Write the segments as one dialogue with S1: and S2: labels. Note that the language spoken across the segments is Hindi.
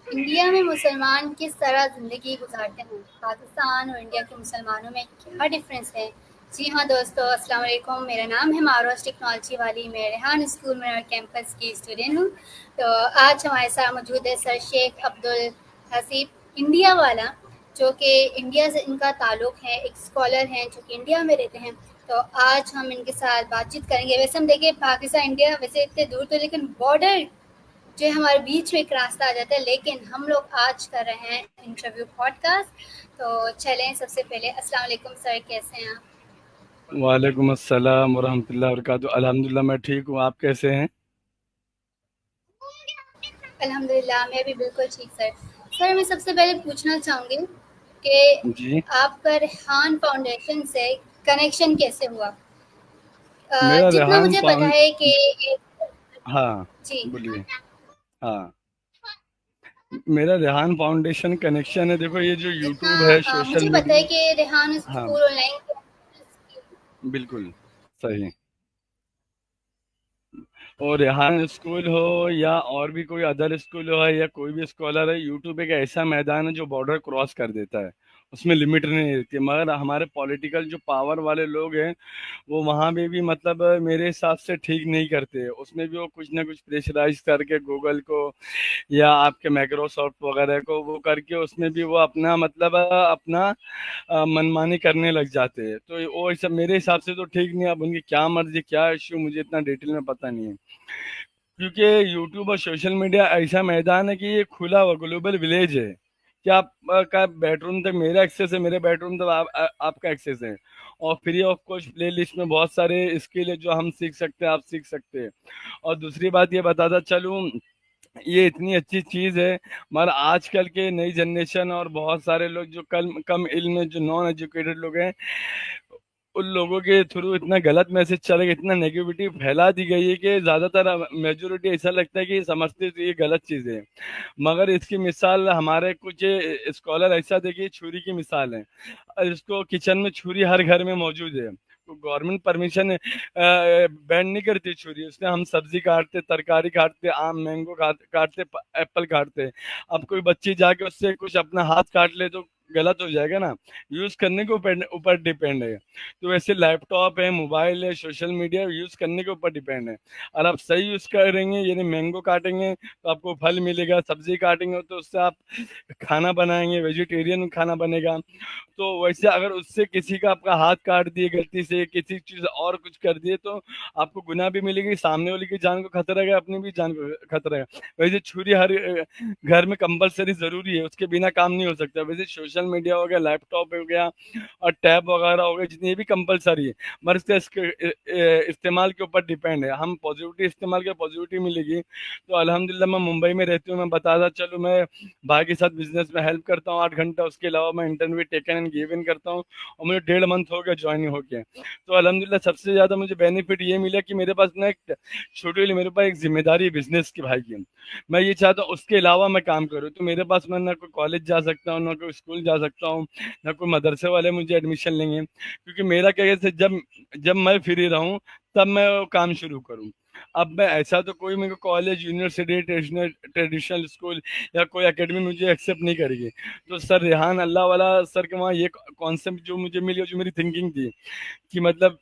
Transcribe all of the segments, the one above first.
S1: इंडिया में मुसलमान किस तरह ज़िंदगी गुजारते हैं? पाकिस्तान और इंडिया के मुसलमानों में क्या डिफरेंस है? जी हाँ दोस्तों, अस्सलाम वालेकुम। मेरा नाम है मारोस टेक्नोलॉजी वाली। मैं रेहान स्कूल में कैंपस की स्टूडेंट हूँ। तो आज हमारे साथ मौजूद है सर शेख अब्दुल हसीब इंडिया वाला, जो कि इंडिया से इनका ताल्लुक़ है, एक स्कॉलर हैं जो कि इंडिया में रहते हैं। तो आज हम इनके साथ बातचीत करेंगे। वैसे हम देखें पाकिस्तान इंडिया वैसे इतने दूर तो, लेकिन बॉर्डर जो हमारे बीच में एक रास्ता आ जाता है, लेकिन हम लोग आज कर रहे हैं इंटरव्यू पॉडकास्ट। तो चलें, सबसे पहले अस्सलाम वालेकुम सर, कैसे हैं आप?
S2: वालेकुम अस्सलाम वरहमतुल्लाहि वबरकातुहू। अल्हम्दुलिल्लाह मैं ठीक हूँ, आप कैसे हैं?
S1: अल्हम्दुलिल्लाह, मैं भी बिल्कुल ठीक सर। सर, मैं सबसे पहले पूछना चाहूँगी कि
S2: जी।
S1: आपका रेहान फाउंडेशन से कनेक्शन कैसे हुआ?
S2: मेरा
S1: जितना
S2: रेहान
S1: मुझे पता
S2: फाउंड
S1: है कि
S2: हाँ,
S1: जी,
S2: बोलिए। हाँ, मेरा रेहान फाउंडेशन कनेक्शन है। देखो, ये जो
S1: जितना
S2: यूट्यूब है, सोशल
S1: मुझे पता है
S2: मीडिया।
S1: कि रेहान
S2: हाँ,
S1: स्कूल ऑनलाइन
S2: बिल्कुल सही। और रेहान स्कूल हो या और भी कोई अदर स्कूल हो या कोई भी स्कॉलर है, यूट्यूब एक ऐसा मैदान है जो बॉर्डर क्रॉस कर देता है। उसमें लिमिट नहीं रहती, मगर हमारे पॉलिटिकल जो पावर वाले लोग हैं वो वहाँ भी मतलब मेरे हिसाब से ठीक नहीं करते। उसमें भी वो कुछ ना कुछ प्रेशराइज करके गूगल को या आपके माइक्रोसॉफ्ट वगैरह को वो करके उसमें भी वो अपना मतलब अपना मनमानी करने लग जाते हैं। तो वो सब मेरे हिसाब से तो ठीक नहीं है। अब उनकी क्या मर्जी, क्या इश्यू, मुझे इतना डिटेल में पता नहीं है। क्योंकि यूट्यूब और सोशल मीडिया ऐसा मैदान है कि ये खुला हुआ ग्लोबल विलेज है कि आप का बेडरूम तक मेरा एक्सेस है, मेरे बेडरूम तक आपका एक्सेस है। और free of cost play list में बहुत सारे स्किल है जो हम सीख सकते हैं, आप सीख सकते हैं। और दूसरी बात ये बताता चलूँ, ये इतनी अच्छी चीज है, मगर आजकल के नई जनरेशन और बहुत सारे लोग जो कल कम इल्म में, जो नॉन एजुकेटेड लोग हैं, उन लोगों के थ्रू इतना गलत मैसेज चलेगा, इतना नेगेटिविटी फैला दी गई है कि ज्यादातर मेजोरिटी ऐसा लगता है कि समझते तो ये गलत चीज है। मगर इसकी मिसाल हमारे कुछ स्कॉलर ऐसा देखिए, छुरी की मिसाल है। इसको किचन में छुरी हर घर में मौजूद है। तो गवर्नमेंट परमिशन बैन नहीं करती छुरी, उसने हम सब्जी काटते, तरकारी काटते, आम मैंगो काटते, एप्पल काटते। अब कोई बच्ची जाके उससे कुछ अपना हाथ काट ले तो गलत हो जाएगा ना। यूज करने के ऊपर ऊपर डिपेंड है। तो वैसे लैपटॉप है, मोबाइल है, सोशल मीडिया यूज करने के ऊपर डिपेंड है। और आप सही यूज करेंगे, यानी मैंगो काटेंगे तो आपको फल मिलेगा, सब्जी काटेंगे तो उससे आप खाना बनाएंगे, वेजिटेरियन खाना बनेगा। तो वैसे अगर उससे किसी का आपका हाथ काट दिए गलती से, किसी चीज और कुछ कर दिए, तो आपको गुनाह भी मिलेगी, सामने वाले की जान को खतरा है, अपनी भी जान को खतरा है। वैसे छुरी हर घर में कंपलसरी जरूरी है, उसके बिना काम नहीं हो सकता। वैसे सोशल मीडिया हो गया, लैपटॉप हो गया और टैब वगैरह हो गया, जितनी भी कंपलसरी है, मगर इसका इस्तेमाल के ऊपर डिपेंड है। हम पॉजिटिव इस्तेमाल के पॉजिटिव मिलेगी। तो अल्हम्दुलिल्लाह मैं मुंबई में रहती हूँ, मैं बताता चलूँ, मैं भाई के साथ बिजनेस में हेल्प करता हूँ 8 घंटा। उसके अलावा मैं इंटरव्यू टेकन एंड गिवन करता हूँ, और मुझे 1.5 मंथ हो गया ज्वाइन होके। तो अल्हम्दुलिल्लाह सबसे ज्यादा मुझे बेनिफिट ये मिला कि मेरे पास ना एक छोटी वाली, मेरे पास एक जिम्मेदारी है बिजनेस की भाई की। मैं ये चाहता हूँ उसके अलावा मैं काम करूँ। तो मेरे पास मैं ना कोई कॉलेज जा सकता हूँ, ना कोई स्कूल जा सकता हूँ, ना कोई मदरसे वाले मुझे एडमिशन लेंगे। क्योंकि मेरा क्या कहते हैं, जब जब मैं फ्री रहूँ तब मैं वो काम शुरू करूँ। अब मैं ऐसा तो कोई मेरे को college, university, traditional traditional school या कोई एकेडमी मुझे एक्सेप्ट नहीं करेगी। तो सर रेहान अल्लाह वाला सर के वहाँ ये कॉन्सेप्ट जो मुझे मिली, जो मेरी थिंकिंग थी कि मतलब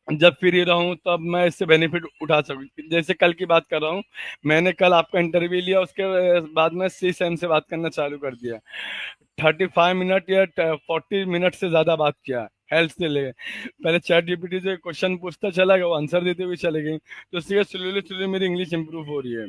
S2: जब फ्री रहूं तब मैं इससे बेनिफिट उठा सकूं। जैसे कल की बात कर रहा हूं, मैंने कल आपका इंटरव्यू लिया, उसके बाद में सी सैम से बात करना चालू कर दिया। 35 मिनट या 40 मिनट से ज्यादा बात किया हेल्थ से ले। पहले चैट जीपीटी से क्वेश्चन पूछता चला गया, वो आंसर देते हुए चले गई। तो इसलिए स्लोली स्लोली मेरी इंग्लिश इंप्रूव हो रही है।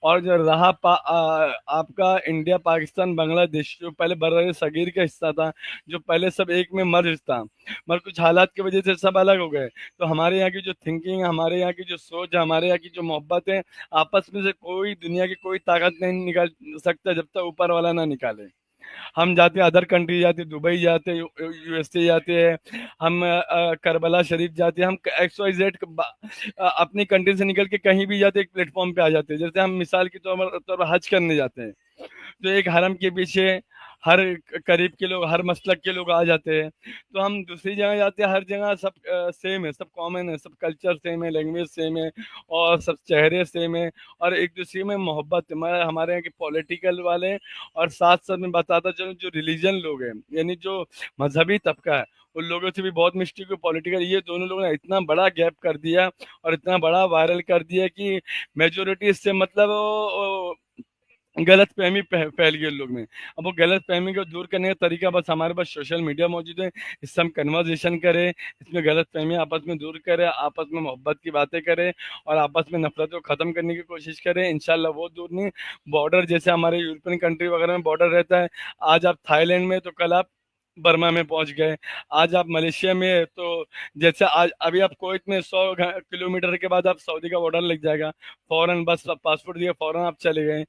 S2: और जो रहा आपका इंडिया पाकिस्तान बांग्लादेश, जो पहले बर्र सगीर का हिस्सा था, जो पहले सब एक में मर्ज था, मगर कुछ हालात की वजह से सब अलग हो गए। तो हमारे यहाँ की जो थिंकिंग, हमारे यहाँ की जो सोच है, हमारे यहाँ की जो मोहब्बत है, आपस में से कोई दुनिया की कोई ताकत नहीं निकाल सकता जब तक ऊपर वाला ना निकाले। हम जाते हैं अदर कंट्री, जाते हैं दुबई, जाते हैं यूएसए, जाते हैं हम करबला शरीफ जाते हैं, हम एक्स वाई जेड अपनी कंट्री से निकल के कहीं भी जाते हैं, एक प्लेटफॉर्म पे आ जाते हैं। जैसे हम मिसाल के तौर पर हज करने जाते हैं, तो एक हरम के पीछे हर करीब के लोग, हर मसलक के लोग आ जाते हैं। तो हम दूसरी जगह जाते हैं, हर जगह सब सेम है, सब कॉमन है, सब कल्चर सेम है, लैंग्वेज सेम है, और सब चेहरे सेम है, और एक दूसरे में मोहब्बत है। हमारे यहाँ के पॉलिटिकल वाले, और साथ साथ में बताता चलूं जो रिलीजन लोग हैं, यानी जो मजहबी तबका है, उन लोगों से भी बहुत मिस्टेक हुई। पॉलिटिकल, ये दोनों लोगों ने इतना बड़ा गैप कर दिया और इतना बड़ा वायरल कर दिया कि मेजोरिटी इससे मतलब गलत फहमी फैल गई लोग में। अब वो गलत फहमी को दूर करने का तरीका बस हमारे पास सोशल मीडिया मौजूद है, इससे हम कन्वर्जेशन करें, इसमें गलत फहमी आपस में दूर करें, आपस में मोहब्बत की बातें करें, और आपस में नफरत को खत्म करने की कोशिश करें। इंशाल्लाह वो दूर नहीं। बॉर्डर जैसे हमारे यूरोपियन कंट्री वगैरह में बॉर्डर रहता है, आज आप थाईलैंड में, तो कल आप बर्मा में पहुंच गए, आज आप मलेशिया में है, तो जैसे आज अभी आप कुवैत में 100 किलोमीटर के बाद आप सऊदी का बॉर्डर लग जाएगा, फौरन बस पासपोर्ट दिया, फौरन आप चले गए।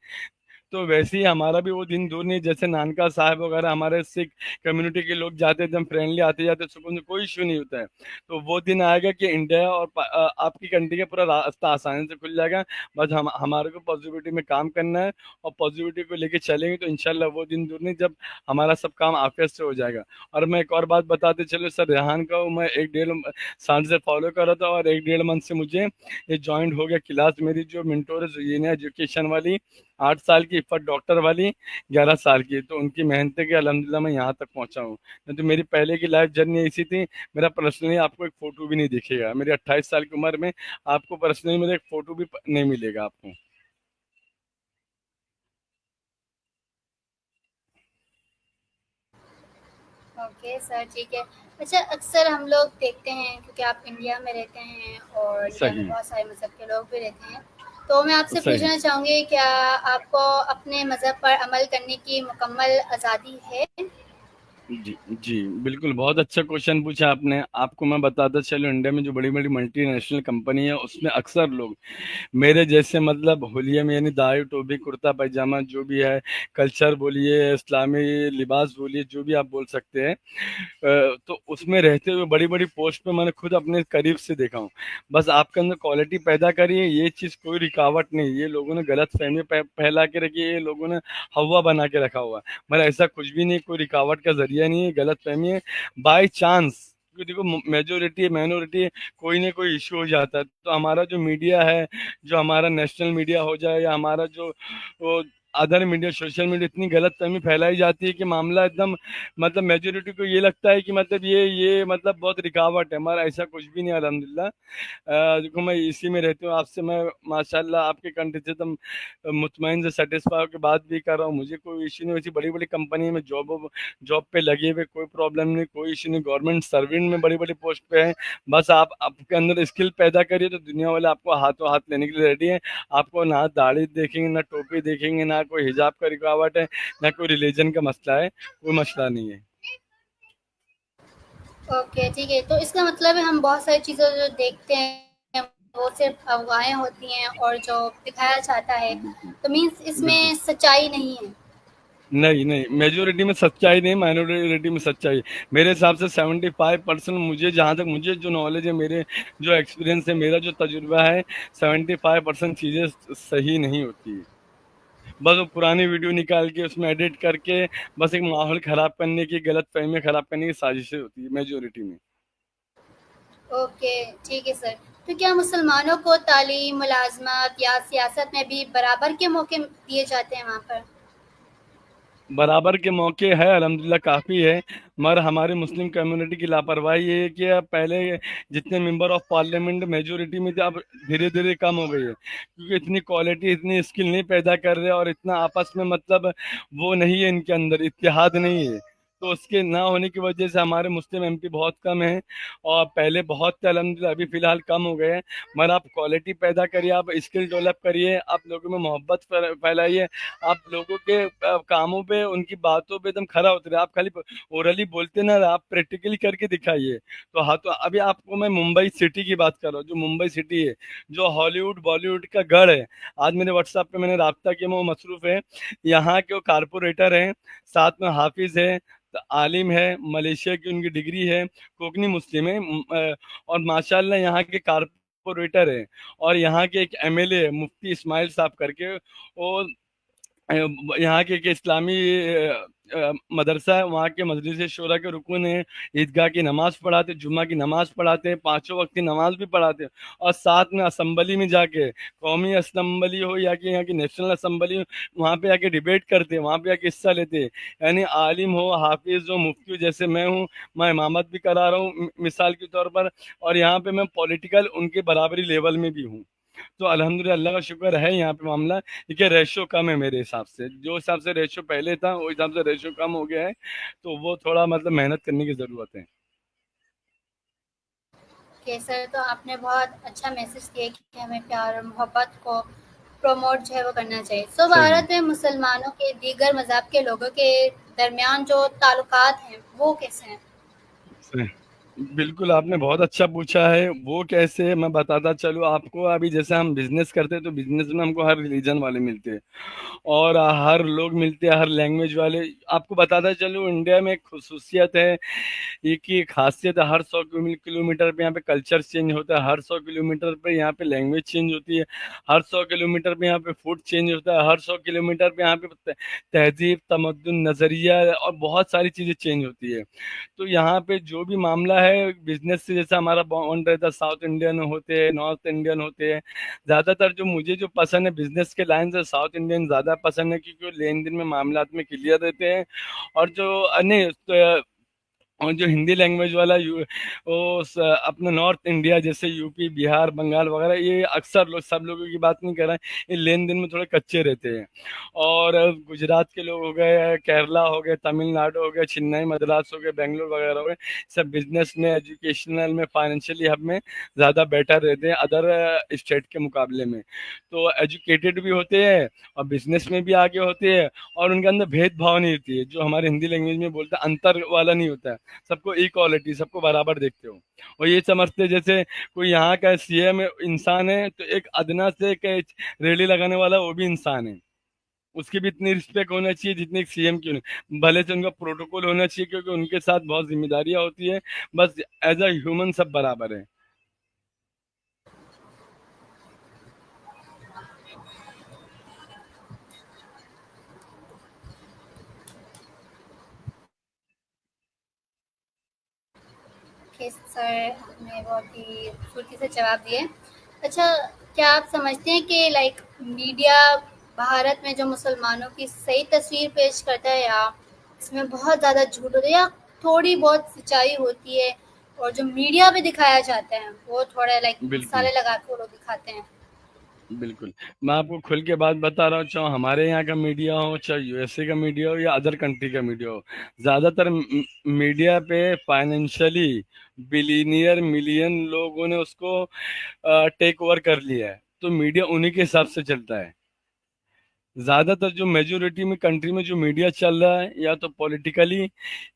S2: तो वैसे ही हमारा भी वो दिन दूर नहीं, जैसे नानका साहब वगैरह हमारे सिख कम्युनिटी के लोग जाते, एकदम फ्रेंडली, आते जाते सुकून से, कोई इशू नहीं होता है। तो वो दिन आएगा कि इंडिया और आपकी कंट्री का पूरा रास्ता आसानी से खुल जाएगा। बस हम हमारे को पॉजिटिविटी में काम करना है, और पॉजिटिविटी को लेके चलेंगे तो इंशाल्लाह वो दिन दूर नहीं जब हमारा सब काम आफियत से हो जाएगा। और मैं एक और बात बताते चलो सर, रेहान का मैं 1 डेढ़ साल से फॉलो कर रहा था, और 1 डेढ़ मंथ से मुझे ये ज्वाइन हो गया क्लास, मेरी जो मिंटोर है एजुकेशन वाली, 8 साल की, इफ़त डॉक्टर वाली 11 साल की, तो उनकी मेहनत के अल्हम्दुलिल्लाह मैं यहाँ तक पहुँचा हूँ। नहीं तो मेरी पहले की लाइफ जर्नी ऐसी थी, मेरा पर्सनली आपको एक फ़ोटो भी नहीं दिखेगा, मेरी 28 साल की उम्र में आपको पर्सनली मेरा एक फ़ोटो भी नहीं मिलेगा आपको।
S1: ओके सर, ठीक है। अच्छा, अक्सर हम लोग देखते हैं, क्योंकि आप इंडिया में रहते हैं और इंडिया में
S2: सही।
S1: बहुत सारे मज़हब के लोग भी रहते हैं, तो मैं आपसे
S2: सही।
S1: पूछना चाहूँगी, क्या आपको अपने मज़हब पर अमल करने की मुकम्मल आज़ादी है?
S2: जी, जी, बिल्कुल, बहुत अच्छा क्वेश्चन पूछा आपने। आपको मैं बताता चलूँ, इंडिया में जो बड़ी-बड़ी मल्टीनेशनल कंपनी है, उसमें अक्सर लोग मेरे जैसे मतलब होलिये में, यानी दाढ़ी, टोपी, कुर्ता पैजामा जो भी है, कल्चर बोलिए, इस्लामी लिबास बोलिए, जो भी आप बोल सकते हैं, तो उसमें रहते हुए बड़ी-बड़ी पोस्ट पे मैंने खुद अपने करीब से देखा हूँ। बस आपके अंदर क्वालिटी पैदा करिए, ये चीज़ कोई रुकावट नहीं। ये लोगों ने गलतफ़हमी फैला के रखी है, ये लोगों ने हवा बना के रखा हुआ है। मगर ऐसा कुछ भी नहीं, कोई रुकावट का ज़रिया नहीं है, गलतफ़हमी है। बाय चांस, क्योंकि देखो मेजॉरिटी है, माइनॉरिटी है, कोई ना कोई इश्यू हो जाता है। तो हमारा जो मीडिया है, जो हमारा नेशनल मीडिया हो जाए, या हमारा जो वो अदर मीडिया, सोशल मीडिया, इतनी गलतफ़हमी फैलाई जाती है कि मामला एकदम मतलब मेजॉरिटी को ये लगता है कि मतलब ये मतलब बहुत रुकावट है। हमारा ऐसा कुछ भी नहीं है अल्हम्दुलिल्लाह। देखो मैं इसी में रहती हूँ, आपसे मैं माशाल्लाह आपके कंट्री से एकदम मुतमईन से सेटिस्फाई होकर बात भी कर रहा हूँ। मुझे कोई इश्यू नहीं, वैसी बड़ी-बड़ी कंपनी में जॉब पे लगे हुए, कोई प्रॉब्लम नहीं, कोई इश्यू नहीं। गवर्नमेंट सर्वेंट में बड़ी-बड़ी पोस्ट पे हैं। बस आप आपके अंदर स्किल पैदा करिए, तो दुनिया वाले आपको हाथों हाथ लेने के लिए रेडी हैं। आपको ना दाढ़ी देखेंगे, ना टोपी देखेंगे, ना कोई हिजाब का रुकावट है, ना कोई रिलीजन का मसला है, कोई मसला नहीं है।
S1: ओके, ठीक है। तो इसका मतलब है, हम बहुत सारी चीज़ें जो देखते हैं, वो सिर्फ़ अफ़वाहें होती हैं और जो दिखाया जाता है,
S2: बिल्कुल,
S1: तो मीन्स
S2: बिल्कुल।
S1: इसमें सच्चाई नहीं है।
S2: नहीं, नहीं, मेजॉरिटी में सच्चाई नहीं, माइनॉरिटी में सच्चाई। मेरे हिसाब से 75% मुझे, जहाँ तक मुझे जो नॉलेज है, मेरे जो एक्सपीरियंस है, मेरा जो तजुर्बा है, 75% चीज़ें सही नहीं होती है। बस वो पुरानी वीडियो निकाल के उसमें एडिट करके बस एक माहौल ख़राब करने की, गलतफ़हमियाँ ख़राब करने की साजिशें होती है मेजॉरिटी में।
S1: ओके, ठीक है सर। तो क्या मुसलमानों को तालीम, मुलाज़मत या सियासत में भी बराबर के मौके दिए जाते हैं वहाँ पर?
S2: बराबर के मौके है अल्हम्दुलिल्लाह, काफ़ी है। मगर हमारी मुस्लिम कम्युनिटी की लापरवाही ये है कि अब पहले जितने मेंबर ऑफ पार्लियामेंट मेजॉरिटी में थे, अब धीरे धीरे कम हो गई है, क्योंकि इतनी क्वालिटी, इतनी स्किल नहीं पैदा कर रहे, और इतना आपस में मतलब वो नहीं है, इनके अंदर इत्तेहाद नहीं है। तो उसके ना होने की वजह से हमारे मुस्लिम एमपी बहुत कम हैं, और पहले बहुत थे अल्हम्दुलिल्लाह, अभी फ़िलहाल कम हो गए हैं। मगर आप क्वालिटी पैदा करिए, आप स्किल डेवलप करिए, आप लोगों में मोहब्बत फैलाइए, आप लोगों के कामों पे, उनकी बातों पे एकदम खरा उतरे। आप खाली ओरली बोलते ना, आप प्रैक्टिकली करके दिखाइए। तो हाँ, तो अभी आपको मैं मुंबई सिटी की बात कर रहा हूँ, जो मुंबई सिटी है, जो हॉलीवुड बॉलीवुड का गढ़ है। आज मेरे व्हाट्सएप पे मैंने राब्ता किया, वो मसरूफ है। यहाँ के वो कारपोरेटर हैं, साथ में हाफिज है, तो आलिम है, मलेशिया की उनकी डिग्री है, कोकनी मुस्लिम है, और माशाल्लाह यहाँ के कारपोरेटर है, और यहाँ के एक एमएलए है मुफ्ती इस्माइल साहब करके, वो यहाँ के इस्लामी मदरसा है, वहाँ के मजलिस शूरा के रुकन है, ईदगाह की नमाज पढ़ाते, जुम्मा की नमाज पढ़ाते, पांचों वक्त की नमाज भी पढ़ाते, और साथ में असम्बली में जाके, कौमी असम्बली हो या कि यहाँ की नेशनल असम्बली हो, वहाँ पे आके डिबेट करते, वहाँ पे आके हिस्सा लेते। यानी आलिम हो, हाफिज हो, मुफ्ती हो, जैसे मैं हूँ, मैं इमामत भी करा रहा हूँ मिसाल के तौर पर, और यहाँ पे मैं पॉलिटिकल उनके बराबरी लेवल में भी हूँ। तो अल्हम्दुलिल्लाह, अल्लाह का शुक्र है यहाँ पे मामला, देखिए रेशो कम है मेरे हिसाब से, जो हिसाब से रेशो पहले था वो हिसाब से रेशो कम हो गया है, तो वो थोड़ा मतलब मेहनत करने की जरूरत है।
S1: ओके सर, तो आपने बहुत अच्छा मैसेज दिया कि हमें प्यार और मोहब्बत को प्रमोट जो है वो करना चाहिए। सो
S2: सही
S1: भारत में मुसलमानों के दीगर मज़हब के लोगों के दरमियान जो ताल्लुकात हैं वो कैसे हैं?
S2: सही। बिल्कुल, आपने बहुत अच्छा पूछा है। वो कैसे, मैं बताता चलूँ आपको। अभी जैसे हम बिजनेस करते हैं, तो बिजनेस में हमको हर रिलीजन वाले मिलते हैं, और हर लोग मिलते हैं, हर लैंग्वेज वाले। आपको बताता चलूँ, इंडिया में एक खसूसियत है, एक ही खासियत है, हर 100 किलोमीटर पे यहाँ पे कल्चर चेंज होता है, हर 100 किलोमीटर पे यहाँ पे लैंग्वेज चेंज होती है, हर 100 किलोमीटर पे यहाँ पे फूड चेंज होता है, हर 100 किलोमीटर पे यहाँ पे तहजीब, तमद्दुन, नज़रिया और बहुत सारी चीज़ें चेंज होती है। तो यहाँ पे जो भी मामला है बिजनेस से, जैसा हमारा बॉन्ड रहता है, साउथ इंडियन होते हैं, नॉर्थ इंडियन होते हैं, ज़्यादातर जो मुझे जो पसंद है बिजनेस के लाइन से, साउथ इंडियन ज़्यादा पसंद है, क्योंकि वो लेन देन में मामलात में क्लियर रहते हैं। और जो अन्य और जो हिंदी लैंग्वेज वाला अपना नॉर्थ इंडिया, जैसे यूपी, बिहार, बंगाल वगैरह, ये अक्सर लोग, सब लोगों की बात नहीं कर रहे हैं, ये लेन देन में थोड़े कच्चे रहते हैं। और गुजरात के लोग हो गए, केरला हो गए, तमिलनाडु हो गए, चेन्नई, मद्रास हो गए, बेंगलोर वगैरह हो गए, सब बिजनेस में, एजुकेशनल में, फाइनेंशियली हब में ज़्यादा बेटर रहते हैं अदर स्टेट के मुकाबले में। तो एजुकेटेड भी होते हैं और बिजनेस में भी आगे होते हैं, और उनके अंदर भेदभाव नहीं होती है, जो हमारे हिंदी लैंग्वेज में बोलते हैं अंतर वाला नहीं होता है, सबको इक्वालिटी, सबको बराबर देखते हो। और ये समझते जैसे कोई यहाँ का सीएम इंसान है, तो एक अदना से एक रेडी लगाने वाला वो भी इंसान है, उसकी भी इतनी रिस्पेक्ट होना चाहिए जितनी एक सीएम की होनी, भले से उनका प्रोटोकॉल होना चाहिए, क्योंकि उनके साथ बहुत जिम्मेदारियां होती है। बस एज अ ह्यूमन सब बराबर है।
S1: ओके सर, आपने बहुत ही खूबसूरती से जवाब दिए। अच्छा, क्या आप समझते हैं कि लाइक मीडिया भारत में जो मुसलमानों की सही तस्वीर पेश करता है, या इसमें बहुत ज़्यादा झूठ होता है, या थोड़ी बहुत सच्चाई होती है, और जो मीडिया पे दिखाया जाता है वो थोड़ा लाइक
S2: बिल्कुल।
S1: मसाले लगा के वो लोग दिखाते हैं?
S2: बिल्कुल, मैं आपको खुल के बात बता रहा हूँ, चाहे हमारे यहाँ का मीडिया हो, चाहे यूएसए का मीडिया हो, या अदर कंट्री का मीडिया हो, ज़्यादातर मीडिया पे फाइनेंशियली बिलीनियर मिलियन लोगों ने उसको टेक ओवर कर लिया है, तो मीडिया उन्हीं के हिसाब से चलता है। ज्यादातर जो मेजोरिटी में कंट्री में जो मीडिया चल रहा है, या तो पॉलिटिकली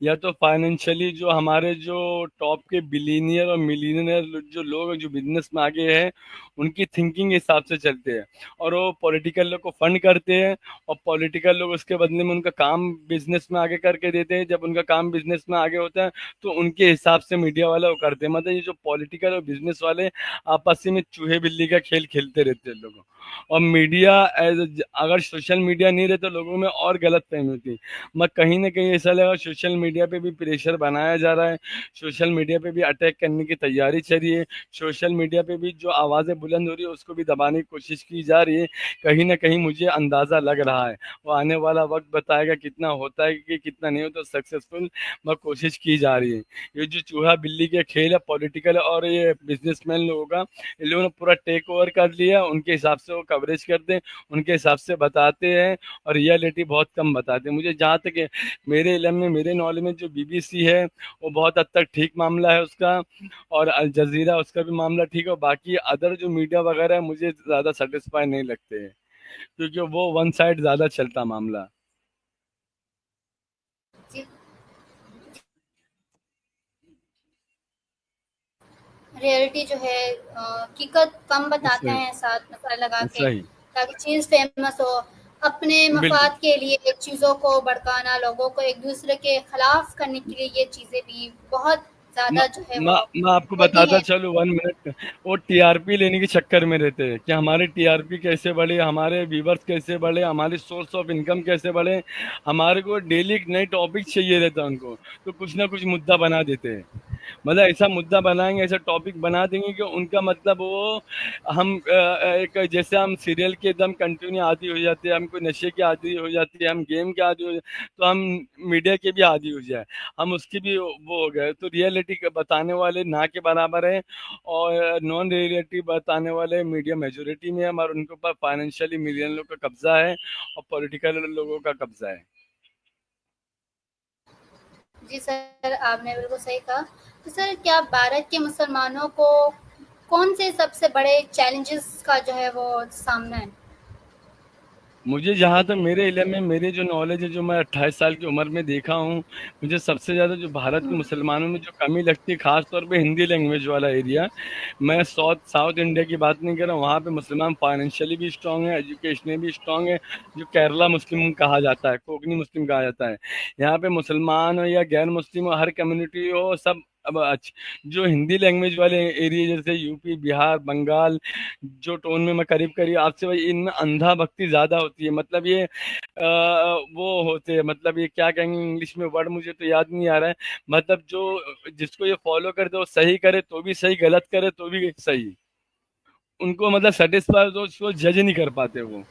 S2: या तो फाइनेंशियली, जो हमारे जो टॉप के बिलीनियर और मिलीनियर जो लोग हैं, जो बिजनेस में आगे हैं, उनकी थिंकिंग के हिसाब से चलते हैं, और वो पॉलिटिकल लोग को फंड करते हैं, और पॉलिटिकल लोग उसके बदले में उनका काम बिजनेस में आगे करके देते हैं। जब उनका काम बिजनेस में आगे होता है, तो उनके हिसाब से मीडिया वाले वो करते हैं। मतलब ये जो पॉलिटिकल और बिजनेस वाले आपस में चूहे बिल्ली का खेल खेलते रहते हैं लोगों। और मीडिया एज, अगर सोशल मीडिया नहीं रहे तो लोगों में और गलत फहमी होती। मैं कहीं ना कहीं ऐसा लगा, सोशल मीडिया पे भी प्रेशर बनाया जा रहा है, सोशल मीडिया पे भी अटैक करने की तैयारी चल रही है, सोशल मीडिया पे भी जो आवाज़ें बुलंद हो रही है उसको भी दबाने की कोशिश की जा रही है। कहीं ना कहीं मुझे अंदाज़ा लग रहा है, वो आने वाला वक्त बताएगा कितना होता है कि कितना नहीं होता सक्सेसफुल, मैं कोशिश की जा रही है। ये जो चूहा बिल्ली के खेल है पॉलिटिकल और ये बिजनेसमैन लोगों का, इन लोगों ने पूरा टेक ओवर कर लिया, उनके हिसाब से वो कवरेज करते हैं, उनके हिसाब से बताते हैं, और रियलिटी बहुत कम बताते हैं। मुझे जहाँ तक है, मेरे इलम में, मेरे नॉलेज में, जो बीबीसी है वो बहुत हद तक ठीक मामला है उसका, और अल जजीरा उसका भी मामला ठीक है, और बाकी अदर जो मीडिया वगैरह है मुझे ज़्यादा सेटिस्फाई नहीं लगते हैं, क्योंकि वो वन साइड ज़्यादा चलता मामला।
S1: जी, रियलिटी जो है हकीकत कम बताते
S2: सही।
S1: हैं साथ मसाला लगा के,
S2: सही।
S1: ताकि चीज़ फेमस हो। अपने
S2: बिल्कुल।
S1: मफाद के लिए चीज़ों को भड़काना, लोगों को एक दूसरे के खिलाफ करने के लिए, ये चीज़ें भी बहुत ज़्यादा जो है वो
S2: मैं आपको
S1: होती
S2: बताता
S1: है।
S2: चलूँ 1 मिनट। वो टीआरपी लेने के चक्कर में रहते हैं कि हमारे टीआरपी कैसे बढ़े, हमारे व्यूवर्स कैसे बढ़े, हमारी सोर्स ऑफ इनकम कैसे बढ़े। हमारे को डेली नए टॉपिक चाहिए रहता है उनको, तो कुछ ना कुछ मुद्दा बना देते हैं। मतलब ऐसा मुद्दा बनाएंगे, ऐसा टॉपिक बना देंगे कि उनका मतलब वो हम एक जैसे हम सीरियल के एकदम कंटिन्यू आदी हो जाते हैं, हम कोई नशे के आदी हो जाते हैं, हम गेम के आदी हो जाते, तो हम मीडिया के भी आदी हो जाए, हम उसकी भी वो हो गए। तो रियलिटी बताने वाले ना के बराबर है, और नॉन रियलिटी बताने वाले मीडिया मेजोरिटी में है, और उनके ऊपर फाइनेंशियली मिलियन लोग का कब्जा है और पॉलिटिकल लोगों का कब्जा है।
S1: जी सर, आपने बिल्कुल सही कहा। तो सर, क्या भारत के मुसलमानों को कौन से सबसे बड़े चैलेंजेस का जो है वो सामना है?
S2: मुझे जहाँ तक मेरे इलम में मेरी जो नॉलेज है, जो मैं 28 साल की उम्र में देखा हूँ, मुझे सबसे ज़्यादा जो भारत के मुसलमानों में जो कमी लगती है, ख़ास तौर पे हिंदी लैंग्वेज वाला एरिया। मैं साउथ साउथ इंडिया की बात नहीं कर रहा हूँ, वहाँ पे मुसलमान फाइनेंशियली भी स्ट्रांग है, एजुकेशनली भी स्ट्रांग है। जो केरला मुस्लिम कहा जाता है, कोंकणी मुस्लिम कहा जाता है, यहाँ पे मुसलमान हो या गैर मुस्लिम हो, हर कम्युनिटी हो, सब अब जो हिंदी लैंग्वेज वाले एरिया जैसे यूपी, बिहार, बंगाल, जो टोन में मैं करीब करीब आपसे, भाई इनमें अंधा भक्ति ज्यादा होती है। मतलब ये वो होते हैं, मतलब ये क्या कहेंगे इंग्लिश में वर्ड, मुझे तो याद नहीं आ रहा है। मतलब जो जिसको ये फॉलो करते, वो सही करे तो भी सही, गलत करे तो भी सही, उनको मतलब सेटिस्फाई, तो उसको जज नहीं कर पाते वो।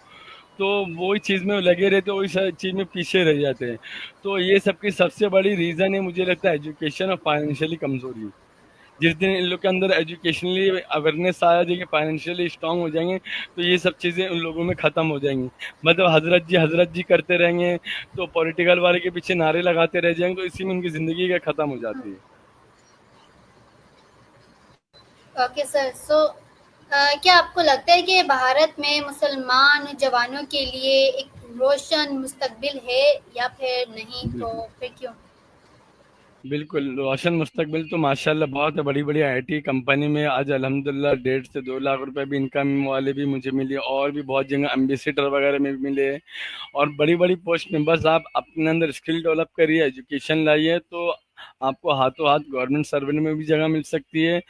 S2: तो वही चीज में लगे रहते, वही चीज में पीछे रह जाते हैं। तो ये सबकी सबसे बड़ी रीजन है, मुझे लगता है, एजुकेशन और फाइनेंशियली कमजोरी। जिस दिन इन लोग के अंदर एजुकेशनली अवेयरनेस आ जाएगी, फाइनेंशियली स्ट्रांग हो जाएंगे, तो ये सब चीज़ें उन लोगों में ख़त्म हो जाएंगी। मतलब हजरत जी करते रहेंगे, तो पॉलिटिकल वाले के पीछे नारे लगाते रह जाएंगे, तो इसी में उनकी ज़िंदगी का ख़त्म हो जाती है।
S1: ओके सर, सो क्या आपको लगता है कि भारत में मुसलमान जवानों के लिए एक रोशन मुस्तकबिल है या फिर नहीं, तो
S2: बिल्कुल,
S1: फिर क्यों?
S2: बिल्कुल, रोशन मुस्तकबिल तो माशाल्लाह बहुत है। बड़ी-बड़ी आईटी कंपनी में आज अल्हम्दुलिल्लाह 1.5 से 2 लाख रुपए भी इनकम वाले भी मुझे मिले, और भी बहुत जगह एम्बेसडर वगैरह में भी मिले, और बड़ी-बड़ी पोस्ट में। बस आप अपने अंदर स्किल डेवलप करिए, एजुकेशन लाइए, तो आपको हाथों हाथ गवर्नमेंट सर्वेंट में भी जगह मिल सकती है,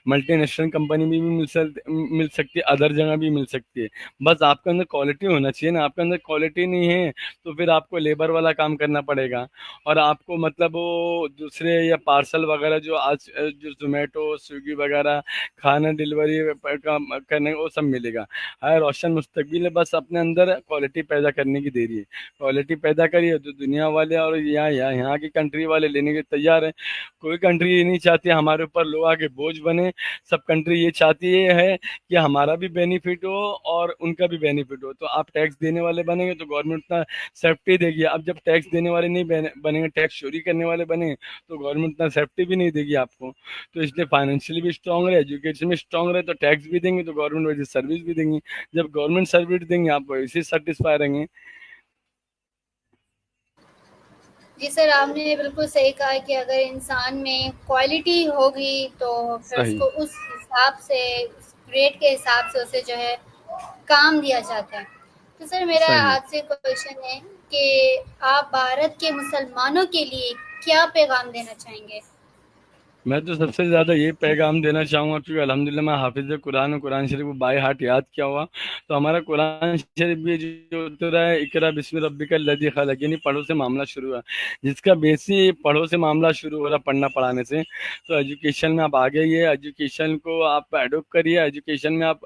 S2: मल्टीनेशनल कंपनी में भी मिल सकती है, अदर जगह भी मिल सकती है। बस आपके अंदर क्वालिटी होना चाहिए ना, आपके अंदर क्वालिटी नहीं है, तो फिर आपको लेबर वाला काम करना पड़ेगा। और आपको मतलब वो दूसरे या पार्सल वगैरह जो आज जो ज़ोमैटो, स्विगी वगैरह खाना डिलीवरी का करने वो सब मिलेगा। हाय रोशन मुस्तकबिल है, बस अपने अंदर क्वालिटी पैदा करने की देरी है। क्वालिटी पैदा करिए तो दुनिया वाले और यहाँ की कंट्री वाले लेने के तैयार हैं। कोई कंट्री ये नहीं चाहती हमारे ऊपर लोग आके बोझ बने। सब कंट्री ये चाहती है कि हमारा भी बेनिफिट हो और उनका भी बेनिफिट हो। तो आप टैक्स देने वाले बनेंगे तो गवर्नमेंट उतना सेफ्टी देगी। अब जब टैक्स देने वाले नहीं बनेंगे, टैक्स चोरी करने वाले बने, तो गवर्नमेंट उतना सेफ्टी भी नहीं देगी आपको। तो इसलिए फाइनेंशियली भी स्ट्रांग रहे, एजुकेशन में स्ट्रांग रहे, तो टैक्स भी देंगे तो गवर्नमेंट वैसे सर्विस भी देंगी। जब गवर्नमेंट सर्विस देंगे आपको इसी सेटिस्फाई रहेंगे।
S1: जी सर, आपने बिल्कुल सही कहा कि अगर इंसान में क्वालिटी होगी तो फिर
S2: सही।
S1: उसको उस हिसाब से, उस ग्रेड के हिसाब से उसे जो है काम दिया जाता है। तो सर, मेरा
S2: सही।
S1: आपसे क्वेश्चन है कि आप भारत के मुसलमानों के लिए क्या पैगाम देना चाहेंगे?
S2: मैं तो सबसे ज़्यादा ये पैगाम देना चाहूँगा, क्योंकि अल्हम्दुलिल्लाह मैं हाफिज़ कुरान और कुरान शरीफ को बाय हार्ट याद किया हुआ। तो हमारा कुरान शरीफ भी जो उतरा है, इकरा बिस्मि रब्बिकल लज़ी खलक़, यानी पढ़ो से मामला शुरू हुआ। जिसका बेसी पढ़ो से मामला शुरू हो रहा, पढ़ना पढ़ाने से। तो एजुकेशन में आप आगे ही है, एजुकेशन को आप एडोप्ट करिए, एजुकेशन में आप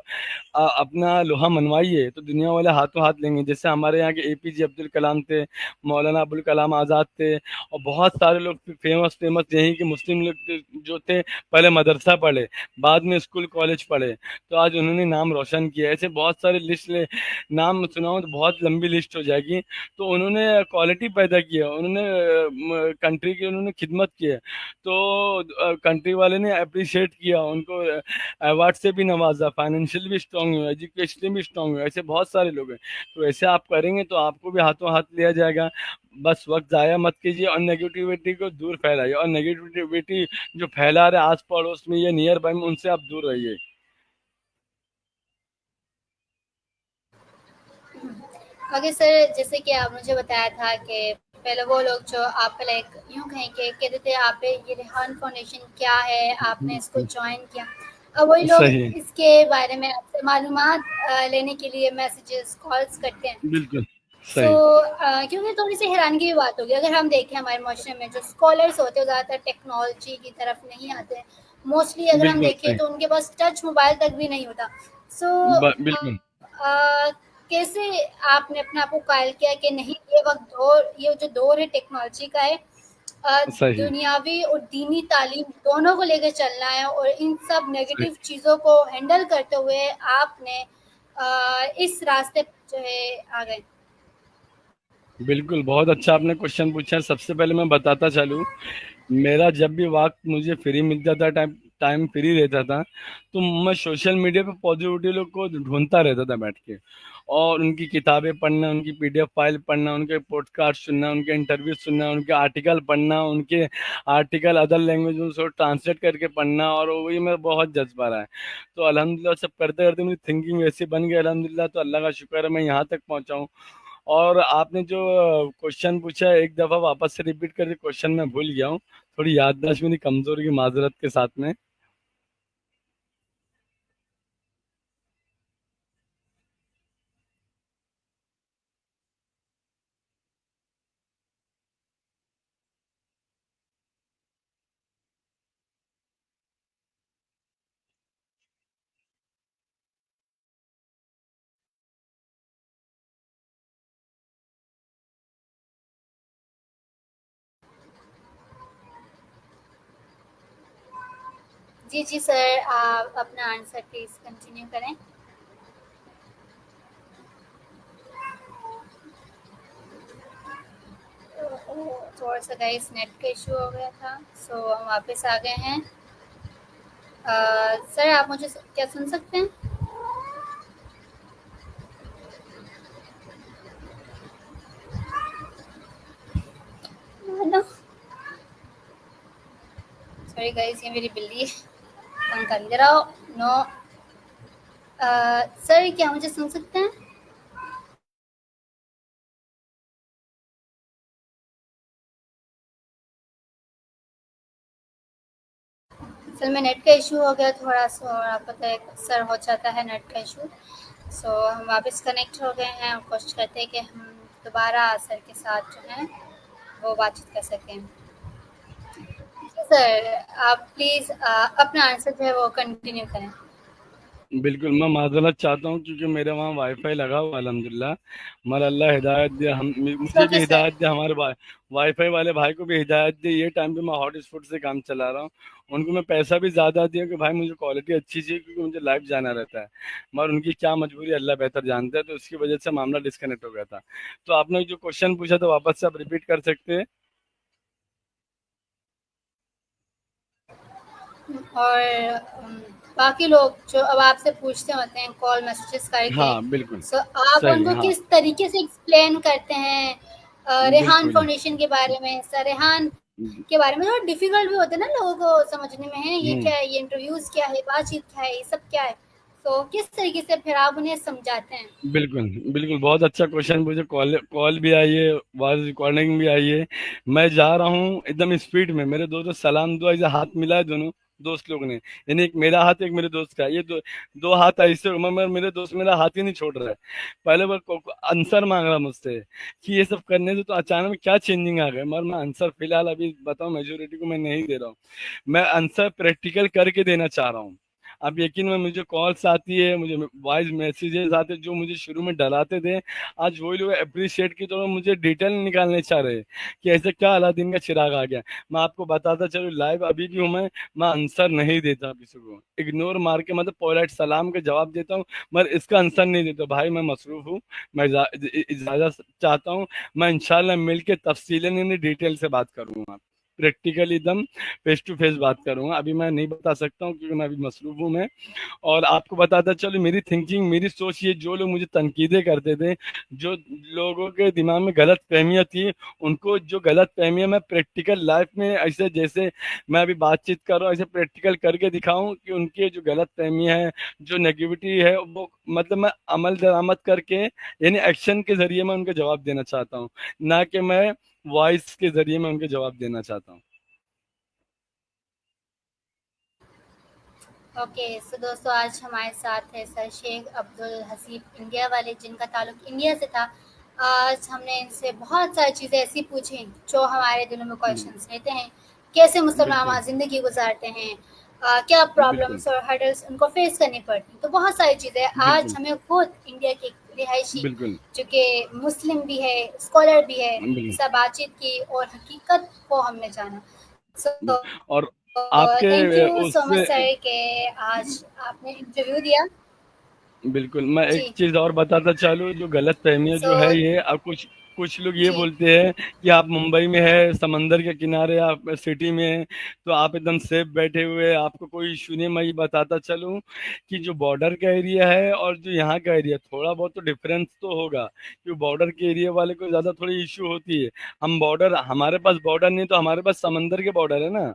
S2: अपना लोहा मनवाइए, तो दुनिया वाले हाथों हाथ लेंगे। जैसे हमारे यहाँ के एपीजे अब्दुल कलाम थे, मौलाना अबुल कलाम आज़ाद थे, और बहुत सारे लोग फेमस फेमस यहीं के मुस्लिम लोग जो थे, पहले मदरसा पढ़े, बाद में स्कूल कॉलेज पढ़े, तो आज उन्होंने नाम रोशन किया। ऐसे बहुत सारे लिस्ट ले, नाम सुनाऊँ तो बहुत लंबी लिस्ट हो जाएगी। तो उन्होंने क्वालिटी पैदा किया, उन्होंने कंट्री की उन्होंने खिदमत की है। तो कंट्री वाले ने अप्रिशिएट किया उनको, अवार्ड से भी नवाजा, फाइनेंशियल भी स्ट्रांग हुआ, एजुकेशन भी स्ट्रांग हुआ। ऐसे बहुत सारे लोग हैं। तो ऐसे आप करेंगे तो आपको भी हाथों हाथ लिया जाएगा। बस वक्त ज़ाया मत कीजिए, और नेगेटिविटी को दूर फैलाइए, और नेगेटिविटी जो फैला रहे आस पड़ोस में या नियर बाय में, उनसे आप दूर रहिए।
S1: ओके सर, जैसे कि आप मुझे बताया था कि पहले वो लोग जो आप लाइक यूँ कहें कि कहते थे आप ये रेहान फाउंडेशन क्या है, आपने इसको ज्वाइन किया। अब वही लोग
S2: सही।
S1: इसके बारे में आपसे मालूमात लेने के लिए मैसेजेस, कॉल्स करते हैं।
S2: बिल्कुल
S1: सो
S2: सही।
S1: क्योंकि थोड़ी सी हैरानगी की बात होगी अगर हम देखें हमारे माशरे में जो स्कॉलर्स होते हैं ज़्यादातर टेक्नोलॉजी की तरफ नहीं आते हैं। मोस्टली अगर हम
S2: बिल्कुल
S1: देखें
S2: सही।
S1: तो उनके पास टच मोबाइल तक भी नहीं होता। सो
S2: बिल्कुल
S1: कैसे आपने अपने आप को कायल किया कि नहीं ये वक्त दौर, ये जो दौर है टेक्नोलॉजी का है,
S2: सही।
S1: दुनियावी और दीनी तालीम दोनों को लेकर चलना है और इन सब
S2: सही।
S1: नेगेटिव चीज़ों को हैंडल करते हुए आपने इस रास्ते पर जो है आ गए।
S2: बिल्कुल, बहुत अच्छा आपने क्वेश्चन पूछा है। सबसे पहले मैं बताता चलूँ, मेरा जब भी वक़्त मुझे फ्री मिलता था, टाइम टाइम फ्री रहता था, तो मैं सोशल मीडिया पे पॉजिटिविटी लोग को ढूँढता रहता था बैठ के, और उनकी किताबें पढ़ना, उनकी पीडीएफ फाइल पढ़ना, उनके पॉडकास्ट सुनना, उनके इंटरव्यू सुनना, उनके आर्टिकल पढ़ना, उनके आर्टिकल अदर लैंग्वेज में उसको ट्रांसलेट करके पढ़ना, और वही मेरा बहुत जज़्बा रहा है। तो अल्हम्दुलिल्लाह सब करते-करते मेरी थिंकिंग वैसी बन गई अल्हम्दुलिल्लाह, तो अल्लाह का शुक्र है मैं यहाँ तक पहुँचा हूँ। और आपने जो क्वेश्चन पूछा है, एक दफ़ा वापस से रिपीट करके, क्वेश्चन मैं भूल गया हूँ। थोड़ी याददाश्त मेरी कमज़ोर की माज़रत के साथ में।
S1: जी, जी सर, आप अपना आंसर प्लीज़ कंटिन्यू करें। थोड़ा-सा गाइस नेट का इश्यू हो गया था, सो हम वापस आ गए हैं। सर आप मुझे क्या सुन सकते हैं? हेलो? सॉरी गाइस, ये मेरी बिल्ली है, तंग कर इधर आओ। नो। सर क्या मुझे सुन सकते हैं? असल में नेट का इशू हो गया थोड़ा-सा, और आपको पता है अक्सर हो जाता है नेट का इशू। सो हम वापस कनेक्ट हो गए हैं और कोशिश करते हैं कि हम दोबारा सर के साथ जो है वो बातचीत कर सकें। जी सर, आप प्लीज़ अपना आंसर जो है वो कंटिन्यू करें।
S2: बिल्कुल, मैं माज़रत चाहता हूँ क्योंकि मेरे वहाँ वाईफ़ाई लगा हुआ है अल्हम्दुलिल्लाह। मगर अल्लाह हिदायत दे, हम
S1: इट्स
S2: मुझे भी
S1: ओके सर।
S2: हिदायत दे, हमारे वाईफ़ाई वाले भाई को भी हिदायत दे। ये टाइम पे मैं हॉटस्पॉट से काम चला रहा हूँ। उनको मैं पैसा भी ज़्यादा दिया कि भाई मुझे क्वालिटी अच्छी चाहिए, क्योंकि मुझे लाइव जाना रहता है। मगर उनकी क्या मजबूरी है अल्लाह बेहतर जानता है, तो उसकी वजह से मामला डिस्कनेक्ट हो गया था। तो आपने जो क्वेश्चन पूछा था वापस से आप रिपीट कर सकते हैं?
S1: और बाकी लोग जो अब आपसे पूछते होते हैं कॉल मैसेजेस करके,
S2: हाँ, बिल्कुल।
S1: सो आप
S2: सही,
S1: उनको
S2: हाँ।
S1: किस तरीके से एक्सप्लेन करते हैं रेहान
S2: बिल्कुल।
S1: फाउंडेशन के बारे में? सर रेहान के बारे में थोड़ा डिफिकल्ट भी होता है ना लोगों को समझने में, है ये
S2: हुँ।
S1: क्या है, ये इंटरव्यूज क्या है, बातचीत क्या है, ये सब क्या है? तो किस तरीके से फिर आप उन्हें समझाते हैं?
S2: बिल्कुल, बिल्कुल, बहुत अच्छा क्वेश्चन। मुझे कॉल कॉल भी आई है, वॉइस रिकॉर्डिंग भी आई है। मैं जा रहा हूँ एकदम स्पीड में, मेरे दोनों सलाम दुआ ऐसे हाथ मिलाए दोनों दोस्त लोग ने, यानी एक मेरा हाथ एक मेरे दोस्त का, ये दो दो हाथ ऐसे, मगर मेरे दोस्त मेरा हाथ ही नहीं छोड़ रहा है। पहले वो आंसर मांग रहा मुझसे कि ये सब करने से तो अचानक में क्या चेंजिंग आ गए, मगर मैं आंसर फिलहाल अभी बताऊँ मेजोरिटी को मैं नहीं दे रहा हूँ। मैं आंसर प्रैक्टिकल करके देना चाह रहा हूँ। आप यकीन में, मुझे कॉल्स आती है, मुझे वॉइस मैसेजेस आते हैं, जो मुझे शुरू में डराते थे, आज वही लोग अप्रिशिएट की तरह मुझे डिटेल निकालने चाह रहे हैं कि ऐसे क्या अलादीन का चिराग आ गया। मैं आपको बताता चलूँ, लाइव अभी भी हूँ मैं आंसर नहीं देता किसी को, इग्नोर मार के, मतलब पोलाइट सलाम के जवाब देता हूँ, मगर इसका आंसर नहीं देता। भाई मैं मसरूफ हूँ, मैं इजाज़त चाहता हूँ। मैं इंशाल्लाह मिल के तफसीलन डिटेल से बात करूँगा, प्रैक्टिकली एकदम फेस टू फेस बात करूंगा। अभी मैं नहीं बता सकता हूँ क्योंकि मैं अभी मसरूफ हूँ मैं। और आपको बताता चलो, मेरी थिंकिंग, मेरी सोच, ये जो लोग मुझे तनकीदें करते थे, जो लोगों के दिमाग में गलत फहमियाँ थी, उनको जो गलत फहमियाँ मैं प्रैक्टिकल लाइफ में ऐसे जैसे मैं अभी बातचीत कर रहा हूँ ऐसे प्रैक्टिकल करके दिखाऊं कि उनकी जो गलत फहमियाँ हैं, जो नेगेटिविटी है, वो मतलब मैं अमल दरामद करके यानी एक्शन के जरिए मैं उनके जवाब देना चाहता हूँ, ना कि मैं वॉइस के जरिए मैं उनके जवाब देना चाहता हूँ।
S1: ओके, सो दोस्तों आज हमारे साथ है सर शेख अब्दुल हसीब इंडिया वाले, जिनका ताल्लुक इंडिया से था। आज हमने इनसे बहुत सारी चीज़ें ऐसी पूछी जो हमारे दिलों में
S2: हम्म,
S1: क्वेश्चंस रहते हैं। कैसे मुसलमान
S2: बिल्कुल
S1: वहाँ ज़िंदगी गुजारते हैं, क्या
S2: बिल्कुल
S1: प्रॉब्लम्स और हर्डल्स उनको फेस करनी पड़ती हैं। तो बहुत सारी चीज़ें आज
S2: बिल्कुल
S1: हमें खुद इंडिया के रिहायशी,
S2: बिल्कुल
S1: जो कि मुस्लिम भी है, स्कॉलर भी है,
S2: बिल्कुल
S1: से बातचीत की और हकीकत को हमने जाना। सो
S2: बिल्कुल। और आपके
S1: थैंक यू सो मच
S2: उससे
S1: सर कि आज आपने इंटरव्यू दिया।
S2: बिल्कुल, मैं एक
S1: जी।
S2: चीज़ और बताता चलूँ, जो गलतफ़हमियाँ
S1: सो
S2: जो है ये अब कुछ कुछ लोग ये
S1: जी।
S2: बोलते हैं कि आप मुंबई में है, समंदर के किनारे आप सिटी में हैं, तो आप एकदम सेफ बैठे हुए हैं, आपको कोई इश्यू नहीं। मैं ये बताता चलूँ कि जो बॉर्डर का एरिया है और जो यहाँ का एरिया, थोड़ा बहुत तो डिफरेंस तो होगा, क्योंकि बॉर्डर के एरिया वाले को ज़्यादा थोड़ी इश्यू होती है। हमारे पास बॉर्डर नहीं, तो हमारे पास समंदर के बॉर्डर है ना।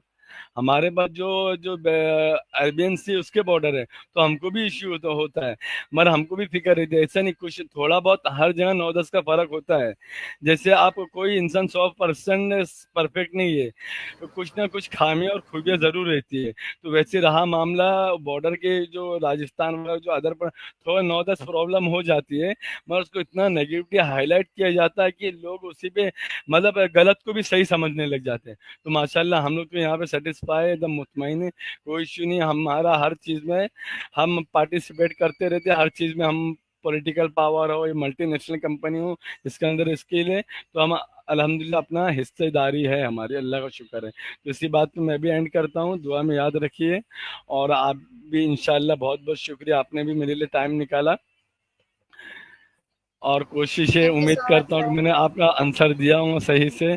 S2: हमारे पास जो जो अरेबियन सी उसके बॉर्डर है, तो हमको भी इश्यू होता है, मगर हमको भी फिक्र रहती है। ऐसा नहीं, कुछ थोड़ा बहुत हर जगह 9-10 का फर्क होता है। जैसे आप, कोई इंसान 100% परफेक्ट नहीं है, तो कुछ ना कुछ खामियां और खूबियां जरूर रहती है। तो वैसे रहा मामला बॉर्डर के, जो राजस्थान वाला जो अदर पर थोड़ा 9-10 प्रॉब्लम हो जाती है, मगर उसको इतना नेगेटिविटी हाईलाइट किया जाता है कि लोग उसी पे मतलब गलत को भी सही समझने लग जाते हैं। तो माशाल्लाह हम लोग तो यहाँ पे सेटिस्फाई है, एकदम मुतमईन है, कोई इश्यू नहीं। हमारा हर चीज़ में हम पार्टिसिपेट करते रहते हैं, हर चीज़ में हम, पॉलिटिकल पावर हो या मल्टीनेशनल कंपनी हो, इसके अंदर स्किल है, तो हम अल्हम्दुलिल्लाह अपना हिस्सेदारी है हमारी, अल्लाह का शुक्र है। तो इसी बात पे मैं भी एंड करता हूँ, दुआ में याद रखिए। और आप भी इंशाल्लाह, बहुत बहुत शुक्रिया, आपने भी मेरे लिए टाइम निकाला। और कोशिश है,
S1: थैंक यू
S2: उम्मीद
S1: सो मच
S2: करता हूँ कि
S1: सर।
S2: मैंने आपका आंसर दिया हूँ सही से।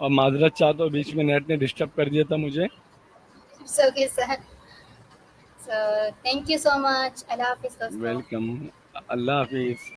S2: और माजरत चाहता हूँ, बीच में नेट ने डिस्टर्ब कर दिया था मुझे।
S1: It's okay sir. So thank you so much. अल्लाह हाफिज़ दोस्तों।
S2: वेलकम। अल्लाह हाफिज।